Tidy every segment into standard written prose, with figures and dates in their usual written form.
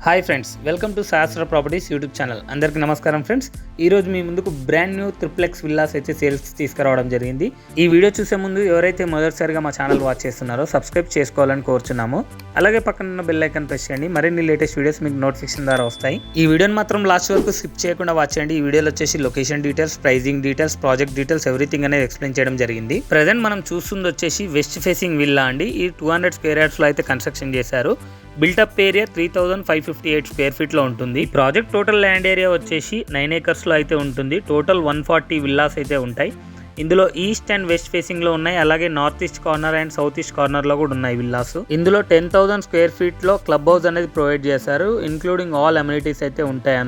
Hi friends, welcome to శాస్త్ర properties YouTube channel. అందరికీ నమస్కారం ఫ్రెండ్స్. ఈరోజు మీ ముందుకు బ్రాండ్ న్యూ ట్రిప్లెక్స్ విల్లాస్ అయితే సేల్స్ తీసుకురావడం జరిగింది. ఈ వీడియో చూసే ముందు ఎవరైతే మొదటిసారిగా మా ఛానల్ వాచ్ చేస్తున్నారో సబ్స్క్రైబ్ చేసుకోవాలని కోరుచున్నాము. అలాగే పక్కన ఉన్న బెల్ ఐకాన్ ప్రెస్ చేయండి. మరిన్ని లేటెస్ట్ వీడియోస్ మీకు నోటిఫికేషన్ ద్వారా వస్తాయి. ఈ వీడియోని మాత్రం లాస్ట్ వరకు స్కిప్ చేయకుండా వాచ్ చేయండి. ఈ వీడియోలో వచ్చేసి location details, pricing details, project details everything అనేది ఎక్స్ప్లెయిన్ చేయడం జరిగింది. ప్రెజెంట్ మనం చూస్తుంది వచ్చేసి వెస్ట్ ఫేసింగ్ విల్లా అండి. ఈ 200 స్క్వేర్ యార్డ్స్లో అయితే కన్స్ట్రక్షన్ చేశారు. బిల్టప్ ఏరియా 3558 స్క్వేర్ ఫీట్లో ఉంటుంది. ప్రాజెక్ట్ టోటల్ ల్యాండ్ ఏరియా వచ్చేసి 9 ఏకర్స్లో అయితే ఉంటుంది. టోటల్ 140 విల్లాస్ అయితే ఉంటాయి. ఇందులో ఈస్ట్ అండ్ వెస్ట్ ఫేసింగ్ లో ఉన్నాయి. అలాగే north east corner and south east corner లో కూడా ఉన్నాయి విల్లాస్. ఇందులో 10,000 స్క్వేర్ ఫీట్ లో క్లబ్ హౌస్ అనేది ప్రొవైడ్ చేశారు. ఇన్క్లూడింగ్ ఆల్ అమ్యూనిటీస్ అయితే ఉంటాయి.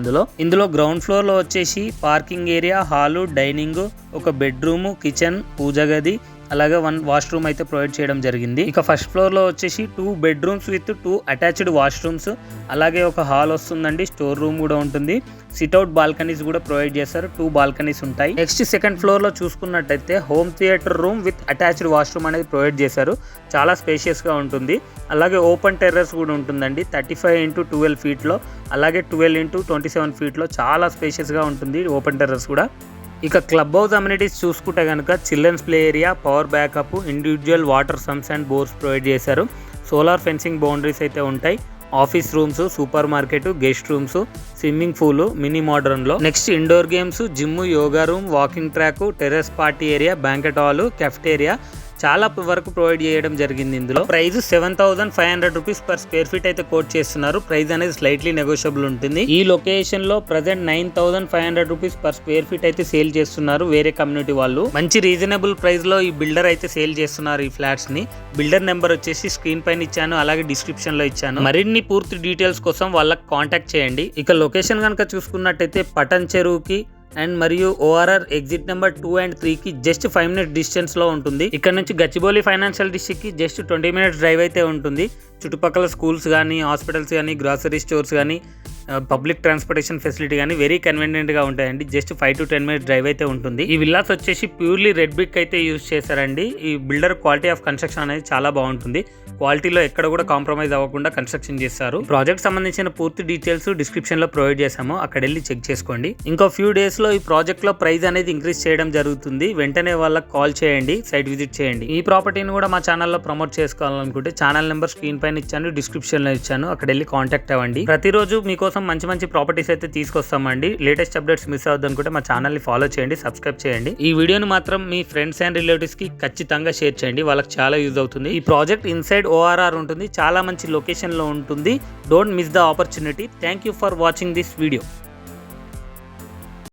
ఇందులో గ్రౌండ్ ఫ్లోర్ లో వచ్చేసి పార్కింగ్ ఏరియా, హాలు, డైనింగ్, ఒక బెడ్రూమ్, కిచెన్, పూజ గది, అలాగే 1 వాష్రూమ్ అయితే ప్రొవైడ్ చేయడం జరిగింది. ఇక ఫస్ట్ ఫ్లోర్ లో వచ్చేసి 2 బెడ్రూమ్స్ విత్ 2 అటాచ్డ్ వాష్రూమ్స్, అలాగే ఒక హాల్ వస్తుందండి. స్టోర్ రూమ్ కూడా ఉంటుంది. సిట్అవుట్ బాల్కనీస్ కూడా ప్రొవైడ్ చేస్తారు. 2 బాల్కనీస్ ఉంటాయి. నెక్స్ట్ సెకండ్ ఫ్లోర్ లో చూసుకున్నట్టయితే home theatre room with attached washroom అనేది ప్రొవైడ్ చేశారు. చాలా స్పేషియస్ గా ఉంటుంది. అలాగే ఓపెన్ టెర్రస్ కూడా ఉంటుందండి. 35x12 ఫీట్ లో, అలాగే 12x27 ఫీట్ లో చాలా స్పేషియస్ గా ఉంటుంది ఓపెన్ టెర్రస్ కూడా. ఇక క్లబ్ హౌస్ అమ్యూనిటీస్ చూసుకుంటే కనుక children's play area, power backup, individual water sumps and bores provide చేశారు. సోలార్ ఫెన్సింగ్ బౌండరీస్ అయితే ఉంటాయి. Office rooms, super market, guest rooms, swimming pool mini modern లో. Next indoor games, gym, yoga room, walking track, terrace party area, banquet hall, cafeteria చాలా వరకు provide చేయడం జరిగింది. ఇందులో price 7,500 rupees per square feet అయితే quote చేస్తున్నారు. Price అనేది slightly negotiable ఉంటుంది. ఈ లొకేషన్ లో present 9,500 rupees per square feet అయితే సేల్ చేస్తున్నారు వేరే కమ్యూనిటీ వాళ్ళు. మంచి రీజనబుల్ ప్రైస్ లో ఈ బిల్డర్ అయితే సేల్ చేస్తున్నారు ఈ ఫ్లాట్స్ ని. బిల్డర్ నెంబర్ వచ్చేసి స్క్రీన్ పైన ఇచ్చాను, అలాగే డిస్క్రిప్షన్ లో ఇచ్చాను. మరిన్ని పూర్తి డీటెయిల్స్ కోసం వాళ్ళకి కాంటాక్ట్ చేయండి. ఇక లొకేషన్ కనుక చూసుకున్నట్టయితే పటన్ చెరువుకి అండ్ మరియు ఓఆర్ఆర్ ఎగ్జిట్ నెంబర్ 2 and 3 కి జస్ట్ 5 minutes డిస్టెన్స్ లో ఉంటుంది. ఇక్కడ నుంచి గచ్చిబౌలి ఫైనాన్షియల్ డిస్ట్రిక్ట్ కి జస్ట్ 20 minutes డ్రైవ్ అయితే ఉంటుంది. చుట్టుపక్కల స్కూల్స్ కానీ, హాస్పిటల్స్ కానీ, గ్రాసరీ స్టోర్స్ కానీ, పబ్లిక్ ట్రాన్స్పోర్టేషన్ ఫెసిలిటీ కానీ వెరీ కన్వీనియంట్ గా ఉంటాయండి. జస్ట్ 5 to 10 minutes డ్రైవ్ అయితే ఉంటుంది. ఈ విల్లాస్ వచ్చేసి ప్యూర్లీ రెడ్ బ్రిక్ అయితే యూజ్ చేశారండి. ఈ బిల్డర్ క్వాలిటీ ఆఫ్ కన్స్ట్రక్షన్ అనేది చాలా బాగుంటుంది. క్వాలిటీలో ఎక్కడ కూడా కాంప్రమైజ్ అవ్వకుండా కన్స్ట్రక్షన్ చేస్తారు. ప్రాజెక్ట్ సంబంధించిన పూర్తి డీటెయిల్స్ డిస్క్రిప్షన్ లో ప్రొవైడ్ చేసాము, అక్కడ వెళ్ళి చెక్ చేసుకోండి. ఇంకో ఫ్యూ డేస్ లో ఈ ప్రాజెక్ట్ లో ప్రైస్ అనేది ఇంక్రీజ్ చేయడం జరుగుతుంది. వెంటనే వాళ్ళకి కాల్ చేయండి, సైట్ విజిట్ చేయండి. ఈ ప్రాపర్టీని కూడా మా ఛానల్లో ప్రమోట్ చేసుకోవాలనుకుంటే ఛానల్ నెంబర్ స్క్రీన్ పైన ఇచ్చాను, డిస్క్రిప్షన్ లో ఇచ్చాను, అక్కడ వెళ్ళి కాంటాక్ట్ అవ్వండి. ప్రతిరోజు మీకోసం మంచి ప్రాపర్టీస్ అయితే తీసుకొస్తామండి. లేటెస్ట్ అప్డేట్స్ మిస్ అవ్వద్దు అనుకుంటే మా ఛానల్ ని ఫాలో చేయండి, సబ్స్క్రైబ్ చేయండి. ఈ వీడియోని మాత్రం మీ ఫ్రెండ్స్ అండ్ రిలేటివ్స్ కి ఖచ్చితంగా షేర్ చేయండి, వాళ్ళకి చాలా యూజ్ అవుతుంది. ఈ ప్రాజెక్ట్ ఇన్సైడ్ ఓఆర్ఆర్ ఉంటుంది, చాలా మంచి లొకేషన్ లో ఉంటుంది. Don't miss the opportunity. Thank you for watching this video.